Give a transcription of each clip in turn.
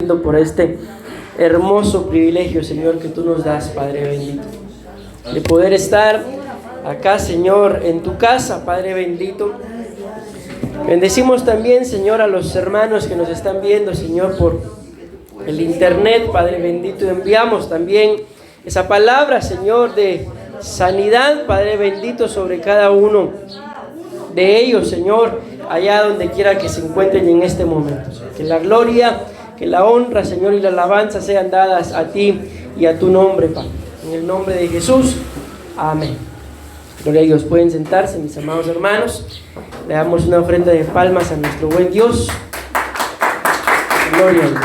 Por este hermoso privilegio, Señor, que tú nos das, Padre bendito, de poder estar acá, Señor, en tu casa, Padre bendito. Bendecimos también, Señor, a los hermanos que nos están viendo, Señor, por el internet, Padre bendito. Enviamos también esa palabra, Señor, de sanidad, Padre bendito, sobre cada uno de ellos, Señor, allá donde quiera que se encuentren en este momento. Que la gloria, que la honra, Señor, y la alabanza sean dadas a ti y a tu nombre, Padre. En el nombre de Jesús, amén. Gloria a Dios. Pueden sentarse, mis amados hermanos. Le damos una ofrenda de palmas a nuestro buen Dios. Gloria a Dios.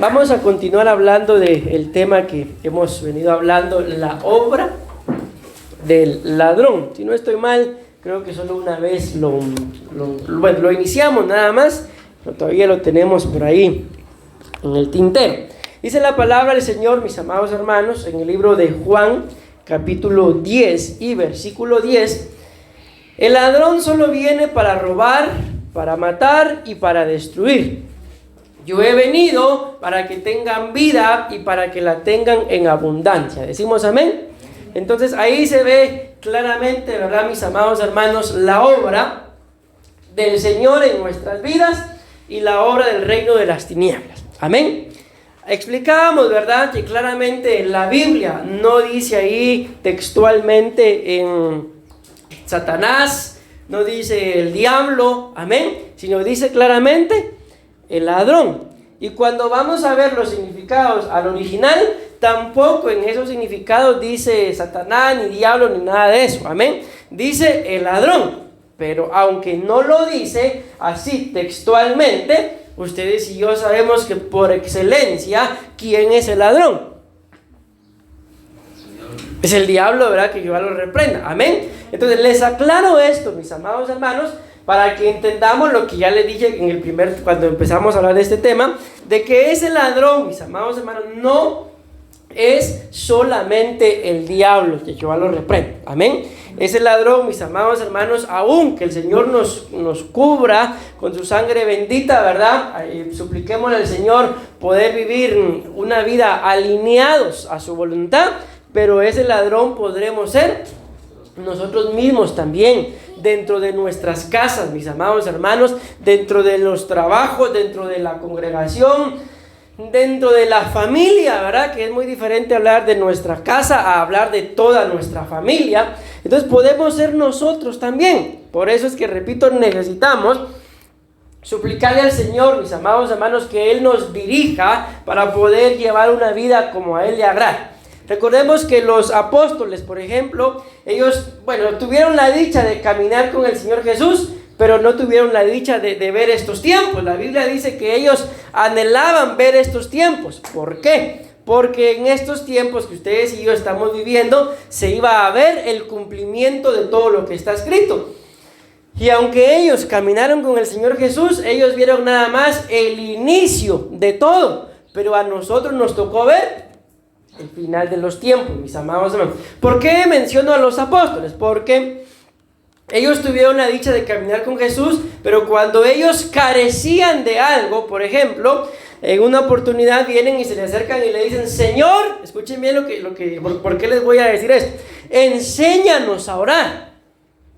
Vamos a continuar hablando del tema que hemos venido hablando, la obra del ladrón. Si no estoy mal, creo que solo una vez lo iniciamos nada más, pero todavía lo tenemos por ahí en el tintero. Dice la palabra del Señor, mis amados hermanos, en el libro de Juan, capítulo 10 y versículo 10. El ladrón solo viene para robar, para matar y para destruir. Yo he venido para que tengan vida y para que la tengan en abundancia. ¿Decimos amén? Entonces ahí se ve claramente, ¿verdad, mis amados hermanos, la obra del Señor en nuestras vidas y la obra del reino de las tinieblas? Amén. Explicábamos, ¿verdad?, que claramente la Biblia no dice ahí textualmente en Satanás, no dice el diablo, amén, sino dice claramente el ladrón. Y cuando vamos a ver los significados al original, tampoco en esos significados dice Satanás, ni diablo, ni nada de eso, amén. Dice el ladrón, pero aunque no lo dice así textualmente, ustedes y yo sabemos que por excelencia, ¿quién es el ladrón? Es el diablo, ¿verdad? Que Jehová lo reprenda, amén. Entonces les aclaro esto, mis amados hermanos, para que entendamos lo que ya les dije cuando empezamos a hablar de este tema, de que ese ladrón, mis amados hermanos, no es solamente el diablo, que Jehová lo reprenda, amén. Ese ladrón, mis amados hermanos, aún que el Señor nos cubra con su sangre bendita, ¿verdad? Supliquémosle al Señor poder vivir una vida alineados a su voluntad, pero ese ladrón podremos ser nosotros mismos también, dentro de nuestras casas, mis amados hermanos, dentro de los trabajos, dentro de la congregación, dentro de la familia, ¿verdad? Que es muy diferente hablar de nuestra casa a hablar de toda nuestra familia. Entonces podemos ser nosotros también. Por eso es que, repito, necesitamos suplicarle al Señor, mis amados hermanos, que Él nos dirija para poder llevar una vida como a Él le agrada. Recordemos que los apóstoles, por ejemplo, ellos, tuvieron la dicha de caminar con el Señor Jesús, pero no tuvieron la dicha de ver estos tiempos. La Biblia dice que ellos anhelaban ver estos tiempos. ¿Por qué? Porque en estos tiempos que ustedes y yo estamos viviendo, se iba a ver el cumplimiento de todo lo que está escrito. Y aunque ellos caminaron con el Señor Jesús, ellos vieron nada más el inicio de todo. Pero a nosotros nos tocó ver el final de los tiempos, mis amados hermanos. ¿Por qué menciono a los apóstoles? Porque ellos tuvieron la dicha de caminar con Jesús, pero cuando ellos carecían de algo, por ejemplo, en una oportunidad vienen y se le acercan y le dicen: Señor, escuchen bien ¿por qué les voy a decir esto? Enséñanos a orar.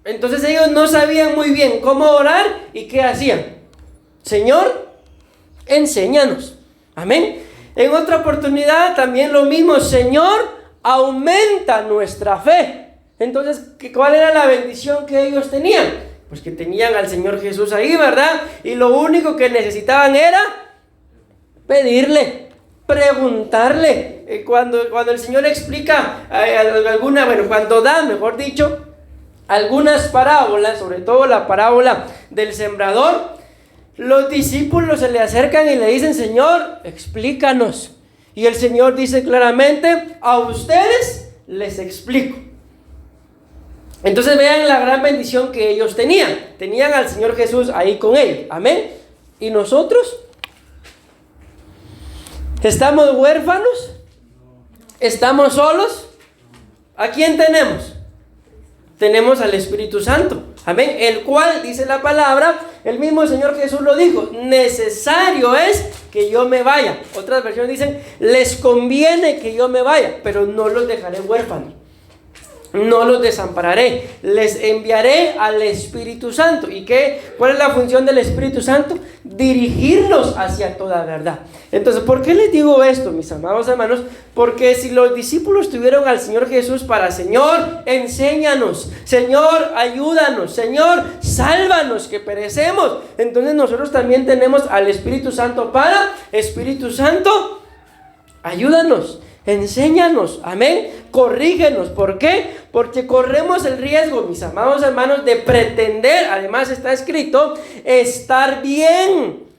Entonces ellos no sabían muy bien cómo orar y qué hacían. Señor, enséñanos. Amén. En otra oportunidad también lo mismo: Señor, aumenta nuestra fe. Entonces, ¿cuál era la bendición que ellos tenían? Pues que tenían al Señor Jesús ahí, ¿verdad? Y lo único que necesitaban era pedirle, preguntarle. Cuando el Señor explica cuando da, mejor dicho, algunas parábolas, sobre todo la parábola del sembrador, los discípulos se le acercan y le dicen: Señor, explícanos. Y el Señor dice claramente: a ustedes les explico. Entonces vean la gran bendición que ellos tenían. Tenían al Señor Jesús ahí con ellos. Amén. ¿Y nosotros? ¿Estamos huérfanos? ¿Estamos solos? ¿A quién tenemos? Tenemos al Espíritu Santo. Amén. El cual, dice la palabra, el mismo Señor Jesús lo dijo, necesario es que yo me vaya. Otras versiones dicen, les conviene que yo me vaya, pero no los dejaré huérfanos. No los desampararé, les enviaré al Espíritu Santo. ¿Y cuál es la función del Espíritu Santo? Dirigirnos hacia toda verdad. Entonces, ¿por qué les digo esto, mis amados hermanos? Porque si los discípulos tuvieron al Señor Jesús para Señor, enséñanos, Señor, ayúdanos, Señor, sálvanos que perecemos, entonces nosotros también tenemos al Espíritu Santo para, Espíritu Santo, ayúdanos, enséñanos, amén, corrígenos. ¿Por qué? Porque corremos el riesgo, mis amados hermanos, de pretender, además está escrito, estar bien.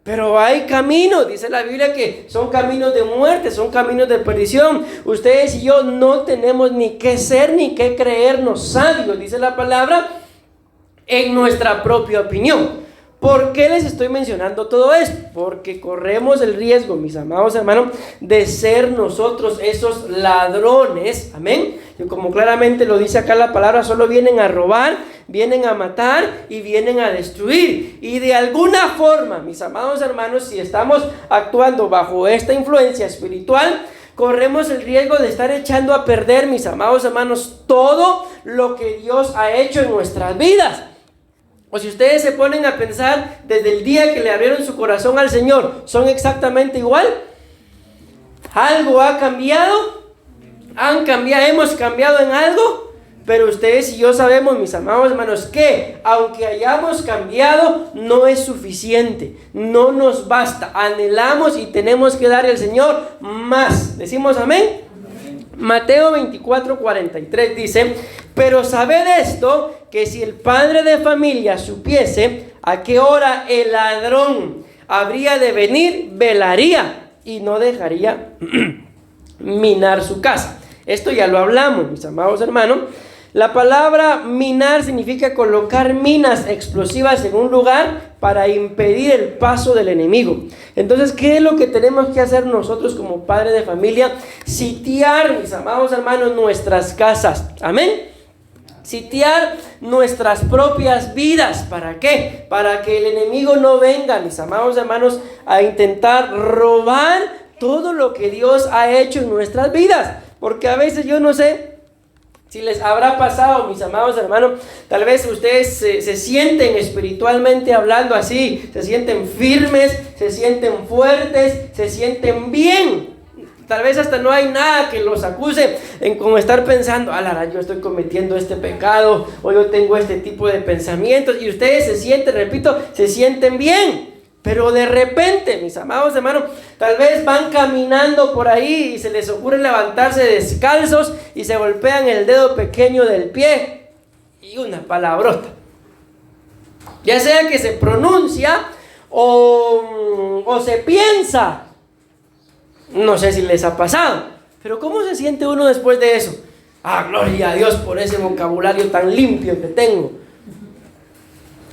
Pero hay caminos, dice la Biblia, que son caminos de muerte, son caminos de perdición. Ustedes y yo no tenemos ni que ser ni que creernos sabios, dice la palabra, en nuestra propia opinión. ¿Por qué les estoy mencionando todo esto? Porque corremos el riesgo, mis amados hermanos, de ser nosotros esos ladrones, amén. Y como claramente lo dice acá la palabra, solo vienen a robar, vienen a matar y vienen a destruir. Y de alguna forma, mis amados hermanos, si estamos actuando bajo esta influencia espiritual, corremos el riesgo de estar echando a perder, mis amados hermanos, todo lo que Dios ha hecho en nuestras vidas. O si ustedes se ponen a pensar desde el día que le abrieron su corazón al Señor, ¿son exactamente igual? ¿Algo ha cambiado? ¿Hemos cambiado en algo? Pero ustedes y yo sabemos, mis amados hermanos, que aunque hayamos cambiado, no es suficiente, no nos basta. Anhelamos y tenemos que darle al Señor más. ¿Decimos amén? Mateo 24:43 dice, pero sabed esto, que si el padre de familia supiese a qué hora el ladrón habría de venir, velaría y no dejaría minar su casa. Esto ya lo hablamos, mis amados hermanos. La palabra minar significa colocar minas explosivas en un lugar para impedir el paso del enemigo. Entonces, ¿qué es lo que tenemos que hacer nosotros como padres de familia? Sitiar, mis amados hermanos, nuestras casas. Amén. Sitiar nuestras propias vidas. ¿Para qué? Para que el enemigo no venga, mis amados hermanos, a intentar robar todo lo que Dios ha hecho en nuestras vidas. Porque a veces yo no sé si les habrá pasado, mis amados hermanos, tal vez ustedes se sienten espiritualmente hablando así, se sienten firmes, se sienten fuertes, se sienten bien. Tal vez hasta no hay nada que los acuse en como estar pensando, yo estoy cometiendo este pecado, o yo tengo este tipo de pensamientos, y ustedes se sienten, repito, se sienten bien. Pero de repente, mis amados hermanos, tal vez van caminando por ahí y se les ocurre levantarse descalzos y se golpean el dedo pequeño del pie y una palabrota, ya sea que se pronuncia o se piensa. No sé si les ha pasado, pero ¿cómo se siente uno después de eso? Gloria a Dios por ese vocabulario tan limpio que tengo.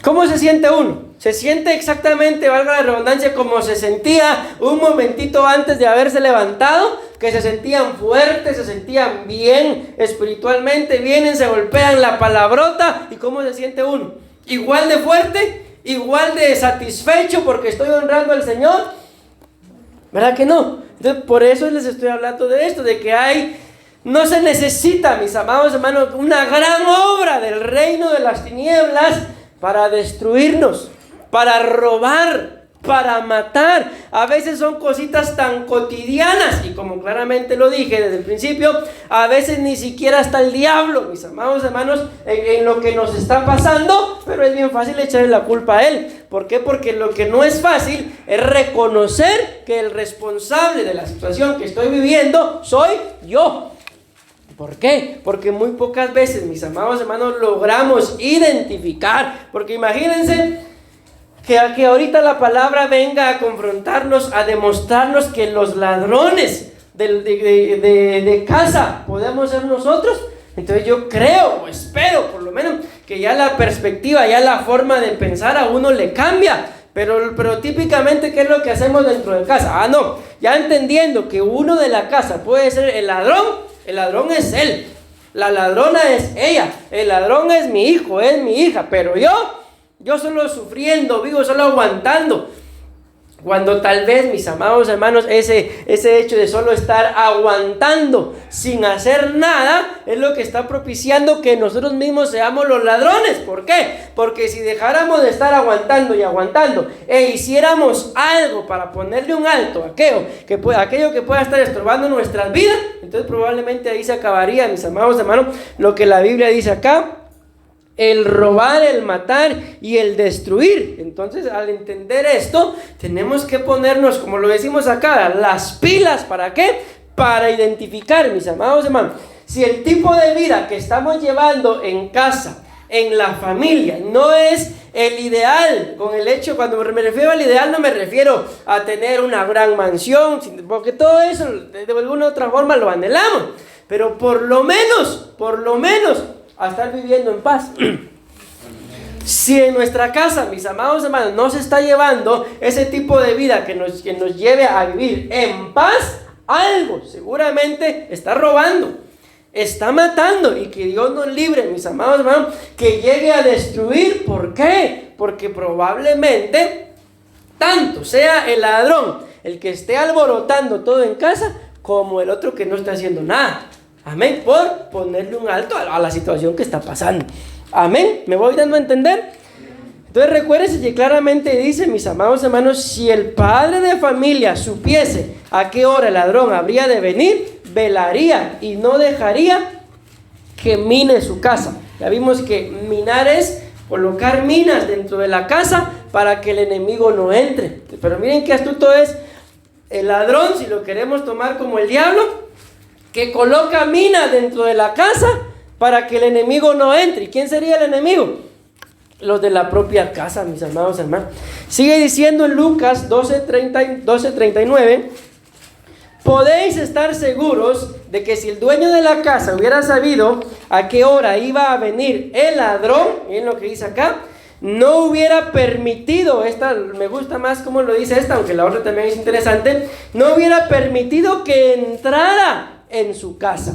¿Cómo se siente uno? Se siente exactamente, valga la redundancia, como se sentía un momentito antes de haberse levantado, que se sentían fuertes, se sentían bien espiritualmente, vienen, se golpean la palabrota, ¿y cómo se siente uno? Igual de fuerte, igual de satisfecho porque estoy honrando al Señor, ¿verdad que no? Entonces, por eso les estoy hablando de esto, de que no se necesita, mis amados hermanos, una gran obra del reino de las tinieblas para destruirnos, para robar, para matar. A veces son cositas tan cotidianas, y como claramente lo dije desde el principio, a veces ni siquiera está el diablo, mis amados hermanos, en lo que nos está pasando, pero es bien fácil echarle la culpa a él. ¿Por qué? Porque lo que no es fácil es reconocer que el responsable de la situación que estoy viviendo soy yo. ¿Por qué? Porque muy pocas veces, mis amados hermanos, logramos identificar. Porque imagínense que ahorita la palabra venga a confrontarnos, a demostrarnos que los ladrones de casa podemos ser nosotros. Entonces yo creo, o espero por lo menos, que ya la perspectiva, ya la forma de pensar a uno le cambia. Pero típicamente, ¿qué es lo que hacemos dentro de casa? Ya entendiendo que uno de la casa puede ser el ladrón es él. La ladrona es ella, el ladrón es mi hijo, es mi hija, pero yo solo sufriendo, vivo solo aguantando. Cuando tal vez, mis amados hermanos, ese hecho de solo estar aguantando sin hacer nada es lo que está propiciando que nosotros mismos seamos los ladrones. ¿Por qué? Porque si dejáramos de estar aguantando y aguantando e hiciéramos algo para ponerle un alto a aquello que pueda estar estorbando nuestras vidas, entonces probablemente ahí se acabaría, mis amados hermanos, lo que la Biblia dice acá: el robar, el matar y el destruir. Entonces, al entender esto, tenemos que ponernos, como lo decimos acá, las pilas. ¿Para qué? Para identificar, mis amados hermanos, si el tipo de vida que estamos llevando en casa, en la familia, no es el ideal. Con el hecho, cuando me refiero al ideal, no me refiero a tener una gran mansión, porque todo eso de alguna u otra forma lo anhelamos, pero por lo menos a estar viviendo en paz. Si en nuestra casa, mis amados hermanos, no se está llevando ese tipo de vida que nos lleve a vivir en paz, algo seguramente está robando, está matando, y que Dios nos libre, mis amados hermanos, que llegue a destruir. ¿Por qué? Porque probablemente tanto sea el ladrón el que esté alborotando todo en casa, como el otro que no está haciendo nada. Amén, por ponerle un alto a la situación que está pasando. Amén, ¿me voy dando a entender? Entonces recuérdense que claramente dice, mis amados hermanos, si el padre de familia supiese a qué hora el ladrón habría de venir, velaría y no dejaría que mine su casa. Ya vimos que minar es colocar minas dentro de la casa para que el enemigo no entre. Pero miren qué astuto es el ladrón, si lo queremos tomar como el diablo, que coloca minas dentro de la casa para que el enemigo no entre. ¿Y quién sería el enemigo? Los de la propia casa, mis amados hermanos. Sigue diciendo en Lucas 12:39, podéis estar seguros de que si el dueño de la casa hubiera sabido a qué hora iba a venir el ladrón, miren lo que dice acá, no hubiera permitido, esta me gusta más como lo dice esta, aunque la otra también es interesante, no hubiera permitido que entrara en su casa.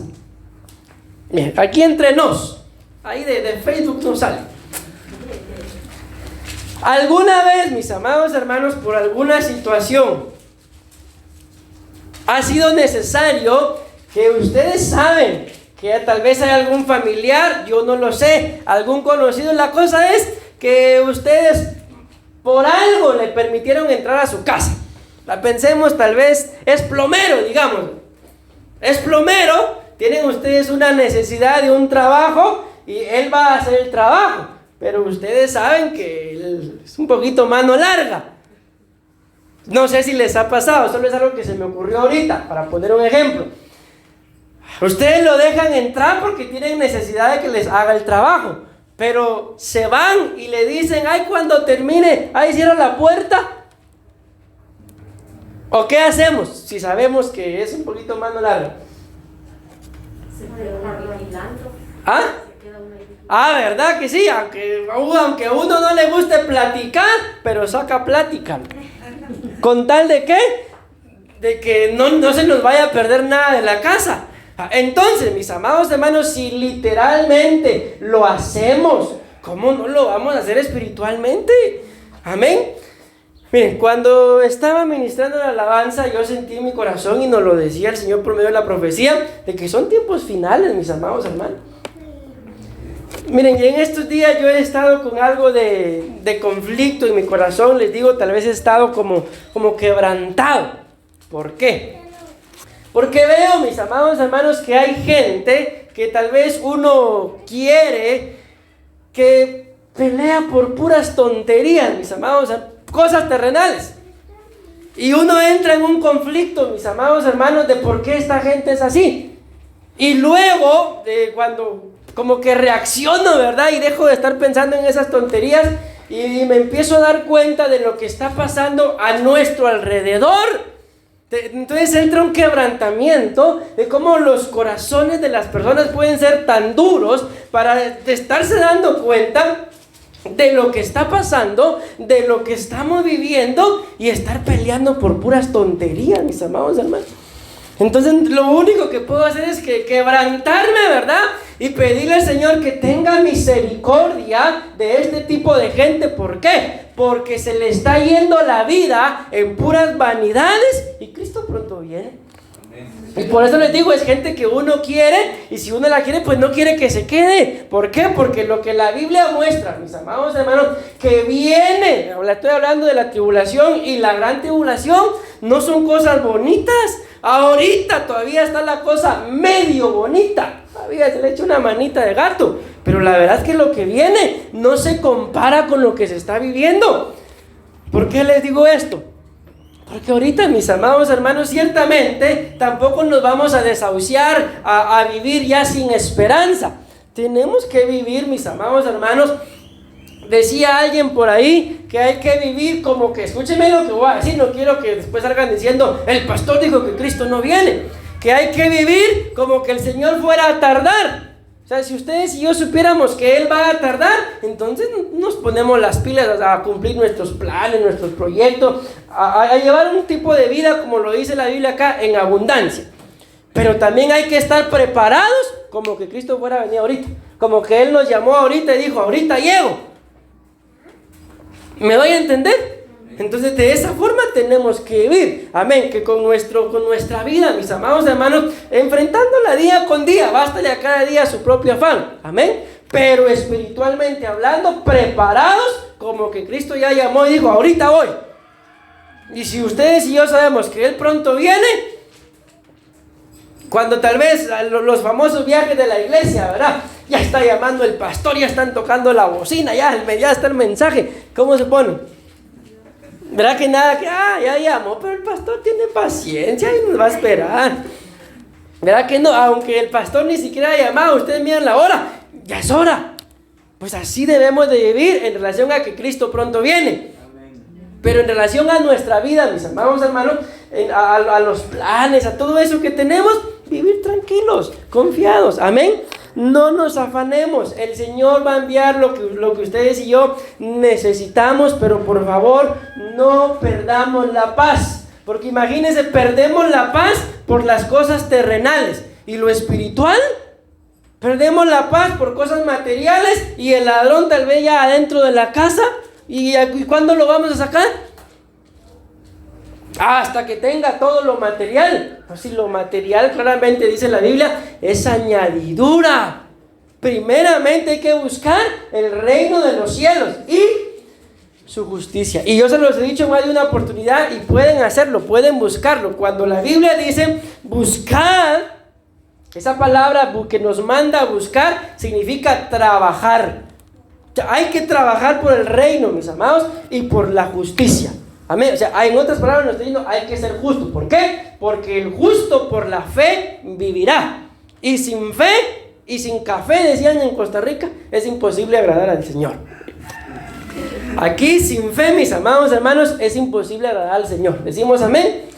Bien, aquí entre nos, ahí de Facebook no sale. ¿Alguna vez, mis amados hermanos, por alguna situación ha sido necesario que ustedes saben que tal vez hay algún familiar, yo no lo sé, algún conocido? La cosa es que ustedes por algo le permitieron entrar a su casa. Pensemos, tal vez es plomero, digamos. Es plomero, tienen ustedes una necesidad de un trabajo y él va a hacer el trabajo, pero ustedes saben que él es un poquito mano larga. No sé si les ha pasado, solo es algo que se me ocurrió ahorita, para poner un ejemplo. Ustedes lo dejan entrar porque tienen necesidad de que les haga el trabajo, pero se van y le dicen, ay, cuando termine, ahí cierra la puerta. ¿O qué hacemos si sabemos que es un poquito mano larga? ¿Verdad que sí? Aunque a uno no le guste platicar, pero saca plática. ¿Con tal de qué? De que no se nos vaya a perder nada de la casa. Entonces, mis amados hermanos, si literalmente lo hacemos, ¿cómo no lo vamos a hacer espiritualmente? Amén. Miren, cuando estaba ministrando la alabanza, yo sentí en mi corazón, y nos lo decía el Señor por medio de la profecía, de que son tiempos finales, mis amados hermanos. Miren, y en estos días yo he estado con algo de conflicto en mi corazón. Les digo, tal vez he estado como quebrantado. ¿Por qué? Porque veo, mis amados hermanos, que hay gente que tal vez uno quiere, que pelea por puras tonterías, mis amados hermanos, cosas terrenales. Y uno entra en un conflicto, mis amados hermanos, de por qué esta gente es así. Y luego, cuando como que reacciono, ¿verdad? Y dejo de estar pensando en esas tonterías y me empiezo a dar cuenta de lo que está pasando a nuestro alrededor. Entonces entra un quebrantamiento de cómo los corazones de las personas pueden ser tan duros para estarse dando cuenta de lo que está pasando, de lo que estamos viviendo, y estar peleando por puras tonterías, mis amados hermanos. Entonces lo único que puedo hacer es que quebrantarme, ¿verdad? y pedirle al Señor que tenga misericordia de este tipo de gente. ¿Por qué? Porque se le está yendo la vida en puras vanidades y Cristo pronto viene. Y por eso les digo, es gente que uno quiere, y si uno la quiere, pues no quiere que se quede. ¿Por qué? Porque lo que la Biblia muestra, mis amados hermanos, que viene, estoy hablando de la tribulación, y la gran tribulación no son cosas bonitas. Ahorita todavía está la cosa medio bonita, todavía se le echa una manita de gato, pero la verdad es que lo que viene no se compara con lo que se está viviendo. ¿Por qué les digo esto? Porque ahorita, mis amados hermanos, ciertamente tampoco nos vamos a desahuciar a vivir ya sin esperanza. Tenemos que vivir, mis amados hermanos. Decía alguien por ahí que hay que vivir como que, escúchenme lo que voy a decir, no quiero que después salgan diciendo, el pastor dijo que Cristo no viene. Que hay que vivir como que el Señor fuera a tardar. O sea, si ustedes y yo supiéramos que Él va a tardar, entonces nos ponemos las pilas a cumplir nuestros planes, nuestros proyectos, a llevar un tipo de vida, como lo dice la Biblia acá, en abundancia. Pero también hay que estar preparados como que Cristo fuera a venir ahorita. Como que Él nos llamó ahorita y dijo, ahorita llego. ¿Me doy a entender? Entonces de esa forma tenemos que vivir, amén, que con nuestra vida, mis amados hermanos, enfrentándola día con día, bástale a cada día su propio afán, amén, pero espiritualmente hablando, preparados, como que Cristo ya llamó y dijo, ahorita voy. Y si ustedes y yo sabemos que Él pronto viene, cuando tal vez los famosos viajes de la iglesia, ¿verdad? Ya está llamando el pastor, ya están tocando la bocina, ya está el mensaje, ¿cómo se pone? ¿Verdad que nada? Que ya llamó, pero el pastor tiene paciencia y nos va a esperar. ¿Verdad que no? Aunque el pastor ni siquiera ha llamado, ustedes miran la hora, ya es hora. Pues así debemos de vivir en relación a que Cristo pronto viene. Pero en relación a nuestra vida, mis amados hermanos, a los planes, a todo eso que tenemos, vivir tranquilos, confiados, amén. No nos afanemos, el Señor va a enviar lo que ustedes y yo necesitamos, pero por favor no perdamos la paz, porque imagínense, perdemos la paz por las cosas terrenales y lo espiritual, perdemos la paz por cosas materiales y el ladrón tal vez ya adentro de la casa, ¿y cuándo lo vamos a sacar? Hasta que tenga todo lo material. Pues si lo material, claramente dice la Biblia, es añadidura. Primeramente hay que buscar el reino de los cielos y su justicia. Y yo se los he dicho en más de una oportunidad y pueden hacerlo, pueden buscarlo. Cuando la Biblia dice buscar, esa palabra que nos manda a buscar significa trabajar. Hay que trabajar por el reino, mis amados, y por la justicia. Amén. O sea, en otras palabras nos está diciendo, hay que ser justo. ¿Por qué? Porque el justo por la fe vivirá. Y sin fe y sin café, decían en Costa Rica, es imposible agradar al Señor. Aquí sin fe, mis amados hermanos, es imposible agradar al Señor. Decimos amén.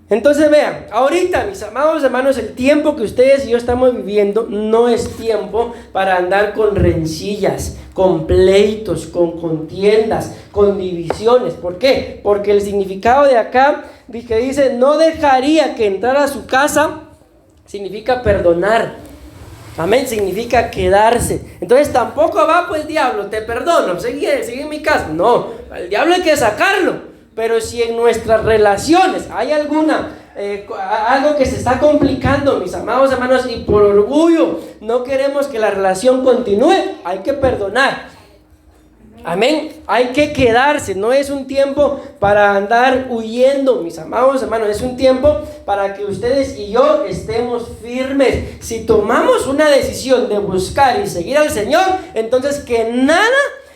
Entonces vean, ahorita, mis amados hermanos, el tiempo que ustedes y yo estamos viviendo no es tiempo para andar con rencillas, con pleitos, con contiendas, con divisiones. ¿Por qué? Porque el significado de acá, que dice, no dejaría que entrara a su casa, significa perdonar. Amén, significa quedarse. Entonces tampoco va, pues diablo, te perdono, sigue en mi casa. No, al diablo hay que sacarlo. Pero si en nuestras relaciones hay algo que se está complicando, mis amados hermanos, y por orgullo no queremos que la relación continúe, hay que perdonar. Amén. Hay que quedarse. No es un tiempo para andar huyendo, mis amados hermanos. Es un tiempo para que ustedes y yo estemos firmes. Si tomamos una decisión de buscar y seguir al Señor, entonces que nada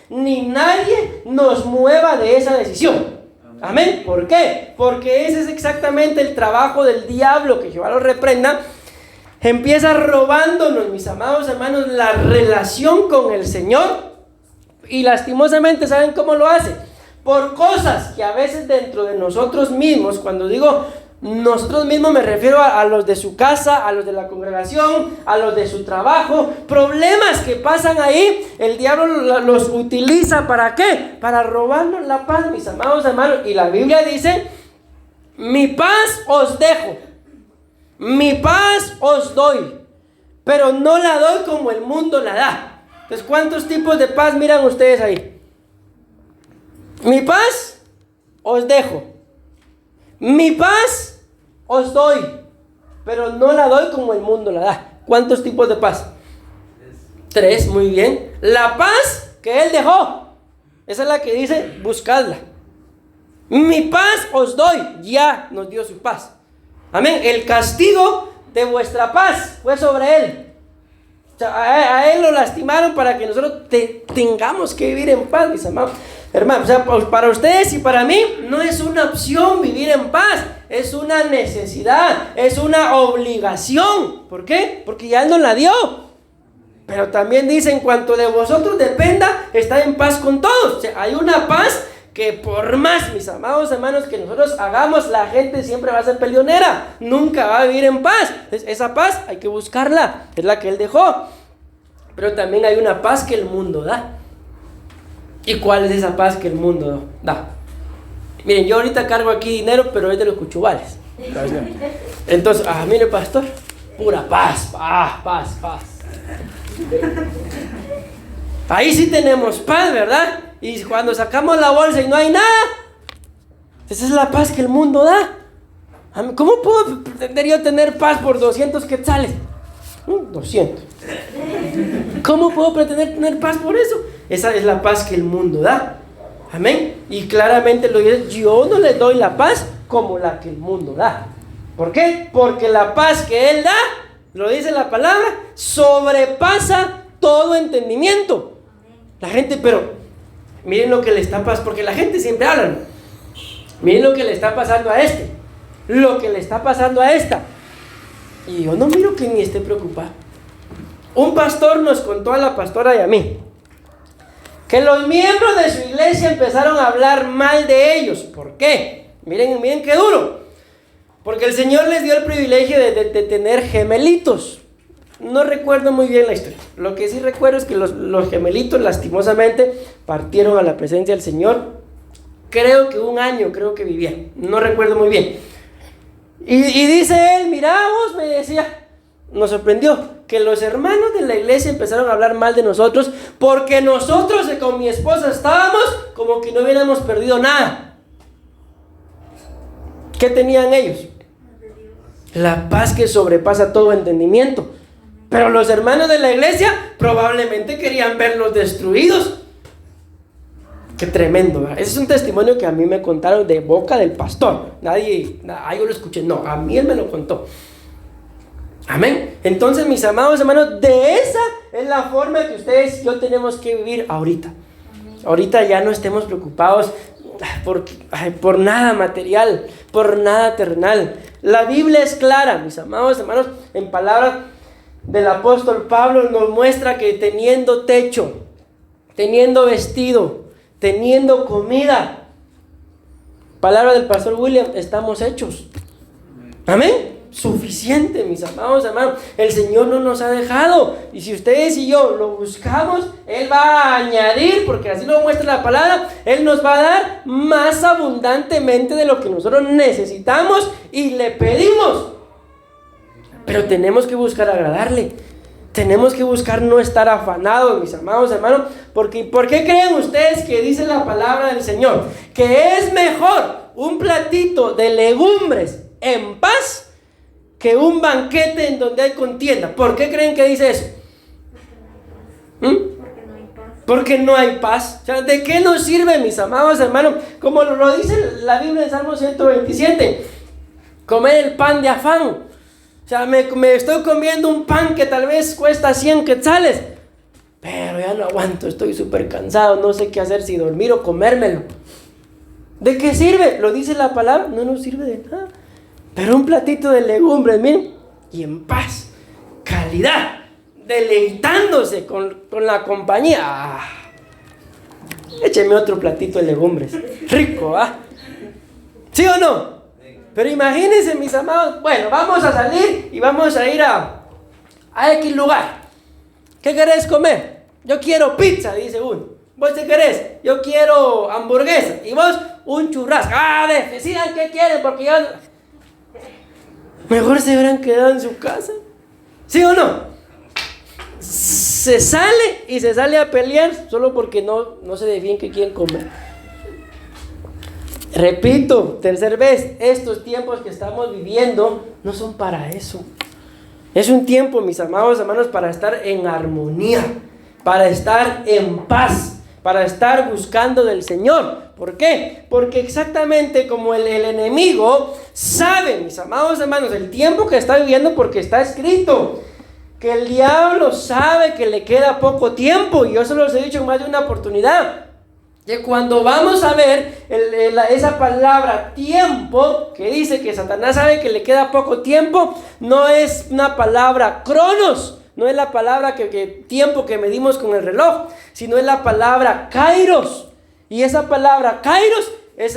ni nadie nos mueva de esa decisión. Amén. ¿Por qué? Porque ese es exactamente el trabajo del diablo, que Jehová lo reprenda. Empieza robándonos, mis amados hermanos, la relación con el Señor. Y lastimosamente, ¿saben cómo lo hace? Por cosas que a veces dentro de nosotros mismos, cuando digo nosotros mismos me refiero a los de su casa, a los de la congregación, a los de su trabajo, problemas que pasan ahí, el diablo los utiliza, ¿para qué? Para robarnos la paz, mis amados hermanos. Y la Biblia dice, mi paz os dejo, mi paz os doy, pero no la doy como el mundo la da. Entonces, ¿cuántos tipos de paz miran ustedes ahí? Mi paz os dejo. Mi paz os doy, pero no la doy como el mundo la da. ¿Cuántos tipos de paz? 3, muy bien. La paz que Él dejó, esa es la que dice, buscadla. Mi paz os doy, ya nos dio su paz. Amén. El castigo de vuestra paz fue sobre Él. O sea, a Él lo lastimaron para que nosotros tengamos que vivir en paz, mis amados hermanos. O sea, para ustedes y para mí no es una opción vivir en paz, es una necesidad, es una obligación. ¿Por qué? Porque ya Él nos la dio. Pero también dice, en cuanto de vosotros dependa, estar en paz con todos. O sea, hay una paz que por más, mis amados hermanos, que nosotros hagamos, la gente siempre va a ser peleonera, nunca va a vivir en paz. Entonces, esa paz hay que buscarla, es la que Él dejó. Pero también hay una paz que el mundo da. ¿Y cuál es esa paz que el mundo da? Miren, yo ahorita cargo aquí dinero, pero es de los cuchubales. Entonces, mire, pastor, pura paz, paz. Ahí sí tenemos paz, ¿verdad? Y cuando sacamos la bolsa y no hay nada, esa es la paz que el mundo da. ¿Cómo puedo pretender yo tener paz por 200 quetzales? 200. ¿Cómo puedo pretender tener paz por eso? Esa es la paz que el mundo da. Amén. Y claramente lo dice, yo no le doy la paz como la que el mundo da. ¿Por qué? Porque la paz que Él da, lo dice la palabra, sobrepasa todo entendimiento. La gente, pero miren lo que le está pasando, porque la gente siempre habla, ¿no? Miren lo que le está pasando a este, lo que le está pasando a esta. Y yo no miro que ni esté preocupado. Un pastor nos contó, a la pastora y a mí, que los miembros de su iglesia empezaron a hablar mal de ellos. ¿Por qué? Miren qué duro. Porque el Señor les dio el privilegio de tener gemelitos. No recuerdo muy bien la historia. Lo que sí recuerdo es que los gemelitos lastimosamente partieron a la presencia del Señor. Creo que un año, vivían. No recuerdo muy bien. Y dice él, mira vos, me decía, nos sorprendió que los hermanos de la iglesia empezaron a hablar mal de nosotros porque nosotros con mi esposa estábamos como que no hubiéramos perdido nada. ¿Qué tenían ellos? La paz que sobrepasa todo entendimiento. Pero los hermanos de la iglesia probablemente querían verlos destruidos. Qué tremendo, ¿verdad? Ese es un testimonio que a mí me contaron de boca del pastor. Yo lo escuché. No, a mí él me lo contó. Amén. Entonces, mis amados hermanos, de esa es la forma que ustedes y yo tenemos que vivir ahorita. Ahorita ya no estemos preocupados por nada material, por nada terrenal. La Biblia es clara, mis amados hermanos, en palabras del apóstol Pablo nos muestra que teniendo techo, teniendo vestido, teniendo comida, palabra del pastor William, estamos hechos. Amén. Suficiente, mis amados hermanos. El Señor no nos ha dejado. Y si ustedes y yo lo buscamos, Él va a añadir, porque así lo muestra la palabra, Él nos va a dar más abundantemente de lo que nosotros necesitamos y le pedimos. Pero tenemos que buscar agradarle. Tenemos que buscar no estar afanados, mis amados hermanos. Porque ¿por qué creen ustedes que dice la palabra del Señor? Que es mejor un platito de legumbres en paz que un banquete en donde hay contienda. ¿Por qué creen que dice eso? Porque no hay paz. O sea, ¿de qué nos sirve, mis amados hermanos? Como lo dice la Biblia en Salmo 127, comer el pan de afán. O sea, me estoy comiendo un pan que tal vez cuesta 100 quetzales, pero ya no aguanto, estoy súper cansado, no sé qué hacer, si dormir o comérmelo. ¿De qué sirve? Lo dice la palabra, no nos sirve de nada. Pero un platito de legumbres, miren, y en paz, calidad, deleitándose con la compañía. Écheme otro platito de legumbres, rico, ¿sí o no? Pero imagínense, mis amados, bueno, vamos a salir y vamos a ir a X lugar. ¿Qué querés comer? Yo quiero pizza, dice uno. ¿Vos qué querés? Yo quiero hamburguesa. Y vos, un churrasco. Decidan qué quieren, porque yo... Mejor se hubieran quedado en su casa. ¿Sí o no? se sale a pelear solo porque no se define qué quieren comer. Repito, tercera vez, estos tiempos que estamos viviendo no son para eso. Es un tiempo, mis amados hermanos, para estar en armonía, para estar en paz, para estar buscando del Señor. ¿Por qué? Porque exactamente como el enemigo sabe, mis amados hermanos, el tiempo que está viviendo, porque está escrito que el diablo sabe que le queda poco tiempo. Y yo se los he dicho en más de una oportunidad, que cuando vamos a ver esa palabra tiempo, que dice que Satanás sabe que le queda poco tiempo, no es una palabra cronos, no es la palabra que tiempo que medimos con el reloj, sino es la palabra kairos. Y esa palabra kairos es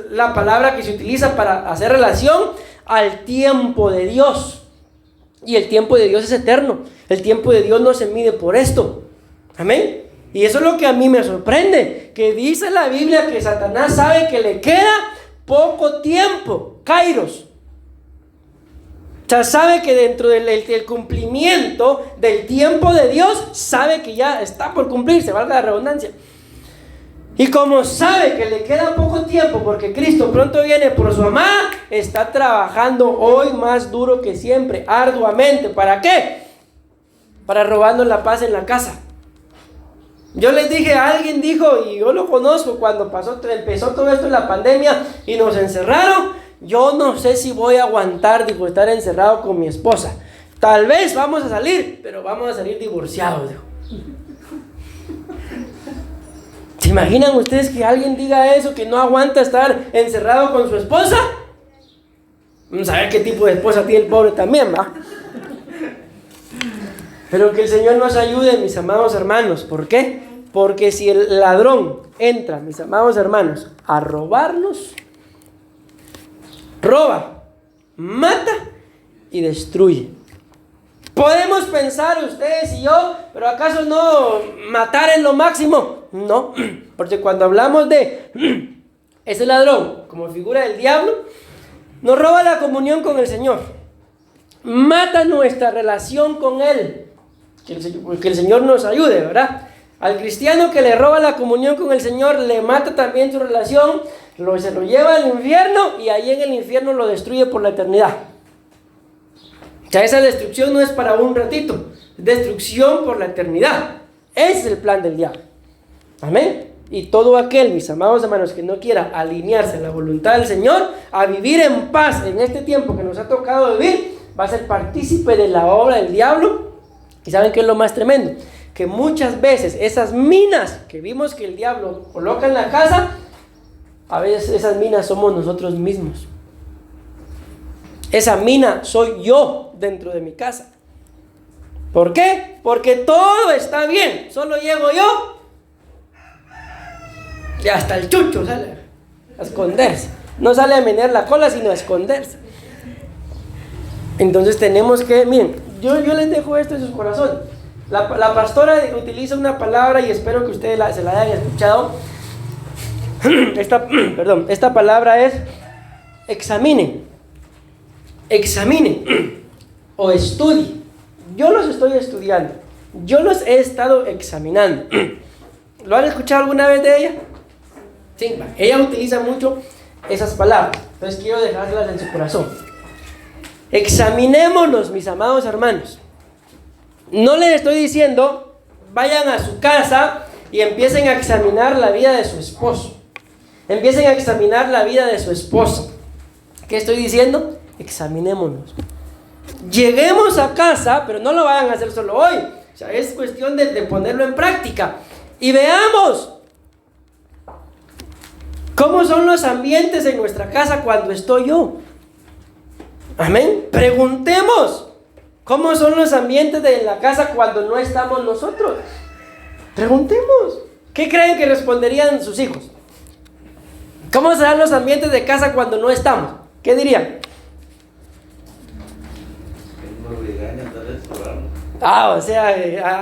la palabra que se utiliza para hacer relación al tiempo de Dios. Y el tiempo de Dios es eterno. El tiempo de Dios no se mide por esto. Amén. Y eso es lo que a mí me sorprende, que dice la Biblia que Satanás sabe que le queda poco tiempo, kairos. O sea, sabe que dentro del cumplimiento del tiempo de Dios, sabe que ya está por cumplirse, valga la redundancia. Y como sabe que le queda poco tiempo porque Cristo pronto viene por su amada, está trabajando hoy más duro que siempre, arduamente. ¿Para qué? Para robarnos la paz en la casa. Yo les dije, alguien dijo, y yo lo conozco, cuando empezó todo esto en la pandemia y nos encerraron, yo no sé si voy a aguantar, dijo, estar encerrado con mi esposa. Tal vez vamos a salir, pero vamos a salir divorciados, dijo. ¿Se imaginan ustedes que alguien diga eso, que no aguanta estar encerrado con su esposa? Vamos a ver qué tipo de esposa tiene el pobre también, ¿va? Pero que el Señor nos ayude, mis amados hermanos. ¿Por qué? Porque si el ladrón entra, mis amados hermanos, a robarnos, roba, mata y destruye. Podemos pensar ustedes y yo, pero ¿acaso no matar es lo máximo? No, porque cuando hablamos de ese ladrón como figura del diablo, nos roba la comunión con el Señor, mata nuestra relación con Él. Que el Señor nos ayude, ¿verdad? Al cristiano que le roba la comunión con el Señor, le mata también su relación, se lo lleva al infierno y ahí en el infierno lo destruye por la eternidad. O sea, esa destrucción no es para un ratito, es destrucción por la eternidad. Ese es el plan del diablo. Amén. Y todo aquel, mis amados hermanos, que no quiera alinearse a la voluntad del Señor, a vivir en paz en este tiempo que nos ha tocado vivir, va a ser partícipe de la obra del diablo. ¿Y saben qué es lo más tremendo? Que muchas veces esas minas que vimos que el diablo coloca en la casa, a veces esas minas somos nosotros mismos. Esa mina soy yo dentro de mi casa. ¿Por qué? Porque todo está bien, solo llego yo y hasta el chucho sale a esconderse. No sale a menear la cola, sino a esconderse. Entonces tenemos que, miren, yo les dejo esto en sus corazones. La pastora utiliza una palabra y espero que ustedes se la hayan escuchado. Esta palabra es examine o estudie. Yo los estoy estudiando, yo los he estado examinando. ¿Lo han escuchado alguna vez de ella? Sí, ella utiliza mucho esas palabras, entonces quiero dejarlas en su corazón. Examinémonos, mis amados hermanos. No les estoy diciendo vayan a su casa y empiecen a examinar la vida de su esposo, empiecen a examinar la vida de su esposa. ¿Qué estoy diciendo? Examinémonos. Lleguemos a casa, pero no lo vayan a hacer solo hoy, o sea, es cuestión de ponerlo en práctica. Y veamos cómo son los ambientes en nuestra casa cuando estoy yo. Amén. Preguntemos cómo son los ambientes de la casa cuando no estamos nosotros. Preguntemos. ¿Qué creen que responderían sus hijos? ¿Cómo serán los ambientes de casa cuando no estamos? ¿Qué dirían? O sea,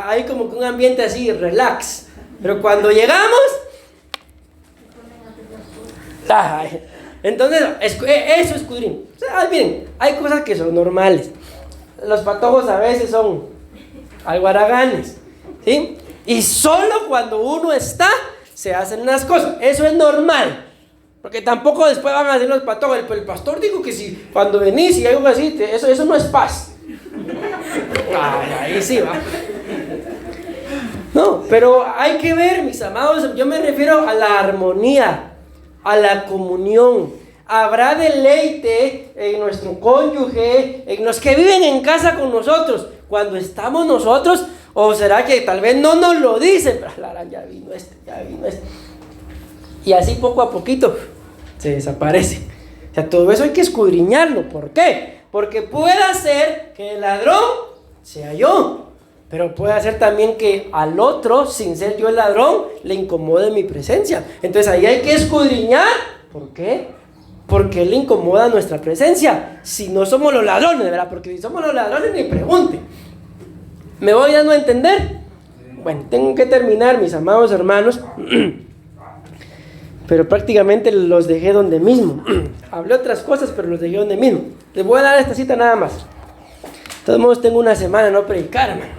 hay como que un ambiente así, relax. Pero cuando llegamos, entonces eso escudriño. O sea, miren, hay cosas que son normales. Los patojos a veces son algo haraganes, ¿sí? Y solo cuando uno está, se hacen las cosas. Eso es normal. Porque tampoco después van a decir los pastores, el pastor dijo que si cuando venís y algo así, eso no es paz. Ahí sí va. No, pero hay que ver, mis amados, yo me refiero a la armonía, a la comunión. Habrá deleite en nuestro cónyuge, en los que viven en casa con nosotros, cuando estamos nosotros, o será que tal vez no nos lo dicen, pero ya vino este. Y así poco a poquito se desaparece. O sea, todo eso hay que escudriñarlo. ¿Por qué? Porque puede ser que el ladrón sea yo, pero puede ser también que al otro, sin ser yo el ladrón, le incomode mi presencia. Entonces ahí hay que escudriñar. ¿Por qué? Porque le incomoda nuestra presencia. Si no somos los ladrones, ¿verdad? Porque si somos los ladrones, ni pregunte. ¿Me voy dando a entender? Bueno, tengo que terminar, mis amados hermanos. Pero prácticamente los dejé donde mismo. Hablé otras cosas, pero los dejé donde mismo. Les voy a dar esta cita nada más. De todos modos, tengo una semana no predicar, hermano.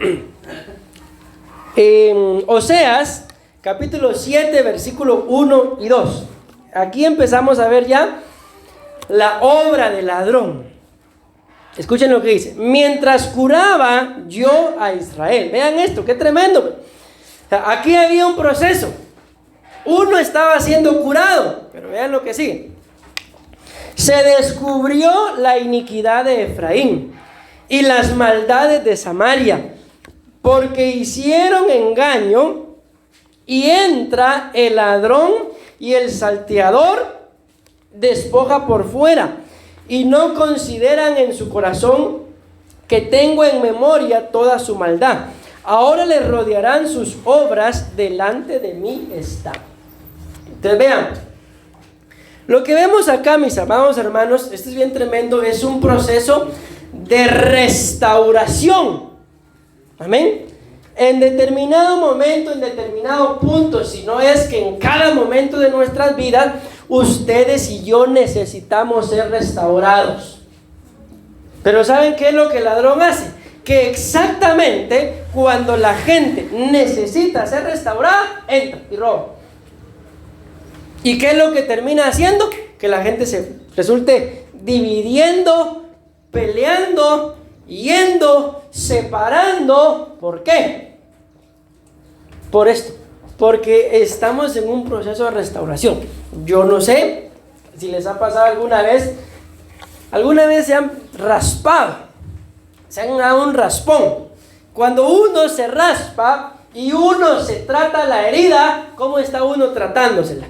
Oseas, capítulo 7, versículo 1 y 2. Aquí empezamos a ver ya la obra del ladrón. Escuchen lo que dice. Mientras curaba yo a Israel. Vean esto, qué tremendo. Aquí había un proceso. Uno estaba siendo curado, pero vean lo que sigue. Se descubrió la iniquidad de Efraín y las maldades de Samaria, porque hicieron engaño, y entra el ladrón y el salteador despoja por fuera, y no consideran en su corazón que tengo en memoria toda su maldad. Ahora les rodearán sus obras, delante de mí está. Entonces vean, lo que vemos acá, mis amados hermanos, esto es bien tremendo, es un proceso de restauración. Amén. En determinado momento, en determinado punto, si no es que en cada momento de nuestras vidas, ustedes y yo necesitamos ser restaurados. Pero ¿saben qué es lo que el ladrón hace? Que exactamente cuando la gente necesita ser restaurada, entra y roba. ¿Y qué es lo que termina haciendo? Que la gente se resulte dividiendo, peleando, yendo, separando. ¿Por qué? Por esto. Porque estamos en un proceso de restauración. Yo no sé si les ha pasado alguna vez se han raspado, se han dado un raspón. Cuando uno se raspa y uno se trata la herida, ¿cómo está uno tratándosela?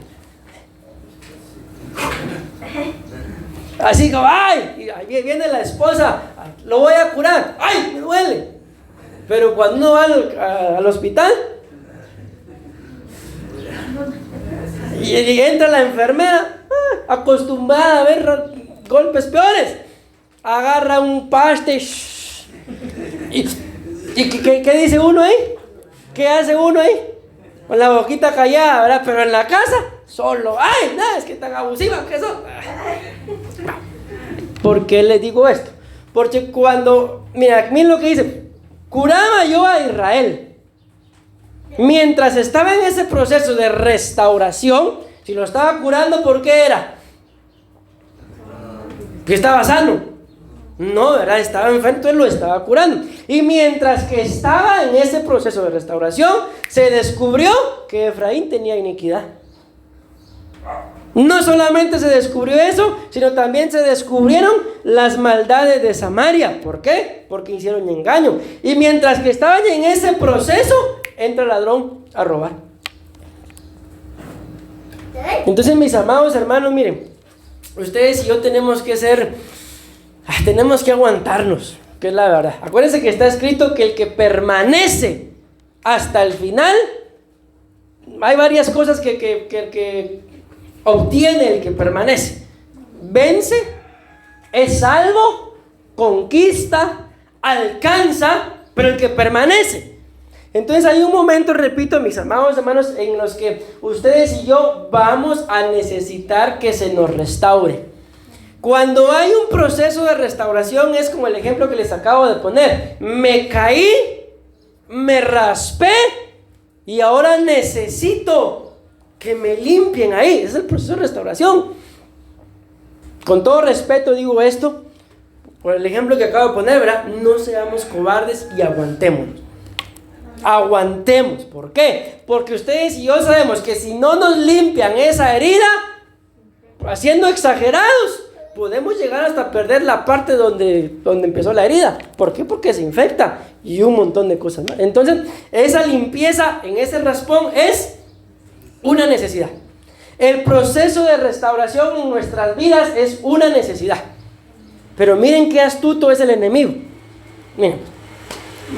Así como, ¡ay! Y ahí viene la esposa, lo voy a curar, ¡ay! Me duele. Pero cuando uno va al hospital y entra la enfermera, acostumbrada a ver golpes peores, agarra un paste y ¿qué dice uno ahí? ¿Qué hace uno ahí? Con la boquita callada, ¿verdad? Pero en la casa, solo, ¡ay! No, es que tan abusiva que son. ¿Por qué les digo esto? Porque cuando, mira, miren lo que dice, curaba yo a Israel. Mientras estaba en ese proceso de restauración, si lo estaba curando, ¿por qué era? Que estaba sano. No, ¿verdad? Estaba enfermo, entonces lo estaba curando. Y mientras que estaba en ese proceso de restauración, se descubrió que Efraín tenía iniquidad. No solamente se descubrió eso, sino también se descubrieron las maldades de Samaria. ¿Por qué? Porque hicieron engaño. Y mientras que estaban en ese proceso, entra el ladrón a robar. Entonces, mis amados hermanos, miren, ustedes y yo tenemos que aguantarnos, que es la verdad. Acuérdense que está escrito que el que permanece hasta el final, hay varias cosas que obtiene el que permanece. Vence, es salvo, conquista, alcanza, pero el que permanece. Entonces hay un momento, repito, mis amados hermanos, en los que ustedes y yo vamos a necesitar que se nos restaure. Cuando hay un proceso de restauración, es como el ejemplo que les acabo de poner. Me caí me raspé y ahora necesito que me limpien ahí. Ese es el proceso de restauración. Con todo respeto digo esto, por el ejemplo que acabo de poner, ¿verdad? No seamos cobardes y aguantémonos. Aguantemos. ¿Por qué? Porque ustedes y yo sabemos que si no nos limpian esa herida, haciendo exagerados, podemos llegar hasta perder la parte donde empezó la herida. ¿Por qué? Porque se infecta y un montón de cosas más. Entonces, esa limpieza en ese raspón es una necesidad. El proceso de restauración en nuestras vidas es una necesidad. Pero miren qué astuto es el enemigo. Miren,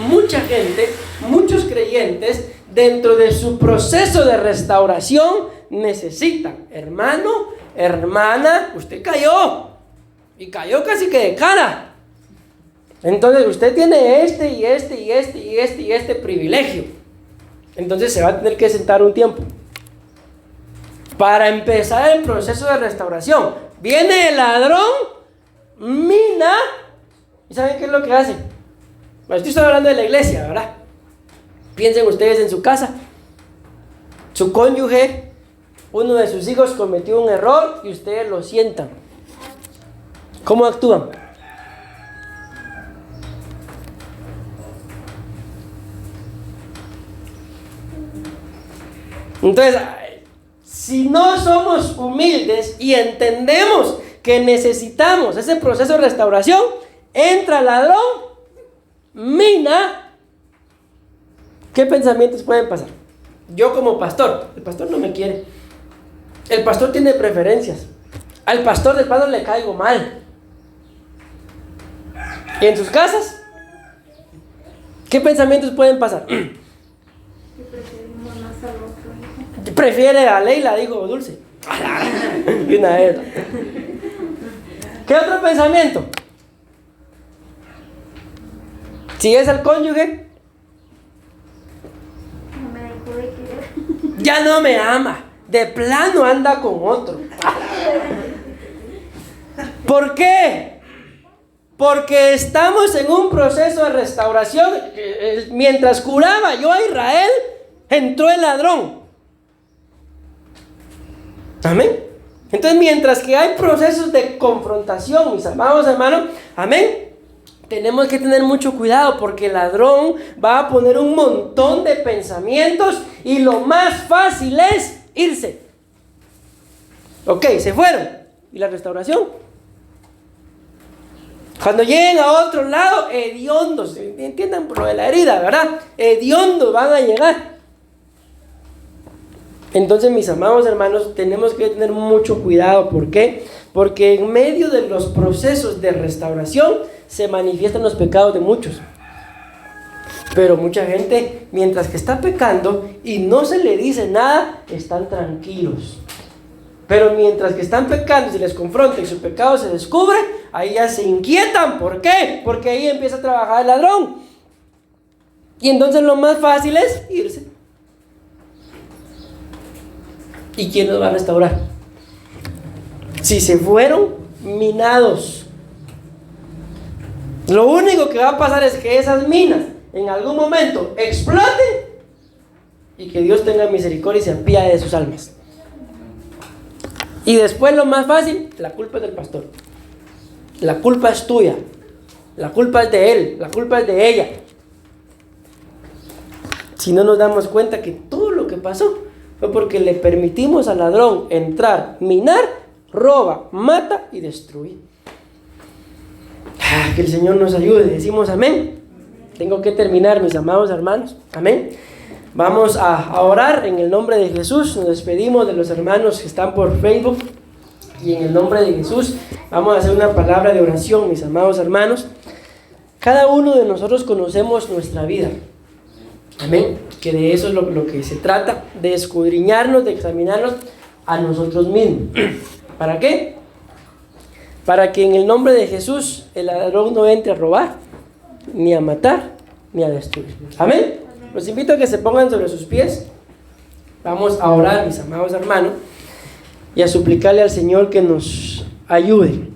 mucha gente, muchos creyentes, dentro de su proceso de restauración, necesitan: hermano, hermana, usted cayó, y cayó casi que de cara. Entonces usted tiene este privilegio. Entonces se va a tener que sentar un tiempo para empezar el proceso de restauración. Viene el ladrón, mina, ¿y saben qué es lo que hace? Bueno, estoy hablando de la iglesia, ¿verdad? Piensen ustedes en su casa. Su cónyuge, uno de sus hijos cometió un error y ustedes lo sientan. ¿Cómo actúan? Entonces, si no somos humildes y entendemos que necesitamos ese proceso de restauración, entra el ladrón, mina, ¿qué pensamientos pueden pasar? Yo como pastor, el pastor no me quiere, el pastor tiene preferencias, al pastor del padre le caigo mal. ¿Y en sus casas? ¿Qué pensamientos pueden pasar? Prefiere a Leila, dijo Dulce. Y una vez. ¿Qué otro pensamiento? Si es el cónyuge, no me dejó de querer. Ya no me ama, de plano anda con otro. ¿Por qué? Porque estamos en un proceso de restauración. Mientras curaba yo a Israel, entró el ladrón. Amén. Entonces, mientras que hay procesos de confrontación, mis amados hermanos, amén, tenemos que tener mucho cuidado, porque el ladrón va a poner un montón de pensamientos y lo más fácil es irse. Ok, se fueron. ¿Y la restauración? Cuando lleguen a otro lado, hediondos, entiendan por lo de la herida, ¿verdad? Hediondos van a llegar. Entonces, mis amados hermanos, tenemos que tener mucho cuidado. ¿Por qué? Porque en medio de los procesos de restauración se manifiestan los pecados de muchos. Pero mucha gente, mientras que está pecando y no se le dice nada, están tranquilos. Pero mientras que están pecando y se les confronta y su pecado se descubre, ahí ya se inquietan. ¿Por qué? Porque ahí empieza a trabajar el ladrón. Y entonces lo más fácil es irse. ¿Y quién los va a restaurar? Si se fueron minados, lo único que va a pasar es que esas minas en algún momento exploten y que Dios tenga misericordia y se apiade de sus almas. Y después, lo más fácil, la culpa es del pastor, la culpa es tuya, la culpa es de él, la culpa es de ella. Si no nos damos cuenta que todo lo que pasó fue porque le permitimos al ladrón entrar, minar, roba, mata y destruye. Que el Señor nos ayude. Decimos amén. Tengo que terminar, mis amados hermanos. Amén. Vamos a orar en el nombre de Jesús. Nos despedimos de los hermanos que están por Facebook. Y en el nombre de Jesús vamos a hacer una palabra de oración, mis amados hermanos. Cada uno de nosotros conocemos nuestra vida. Amén. Que de eso es lo que se trata, de escudriñarnos, de examinarnos a nosotros mismos. ¿Para qué? Para que en el nombre de Jesús el ladrón no entre a robar, ni a matar, ni a destruir. Amén. Los invito a que se pongan sobre sus pies. Vamos a orar, mis amados hermanos, y a suplicarle al Señor que nos ayude.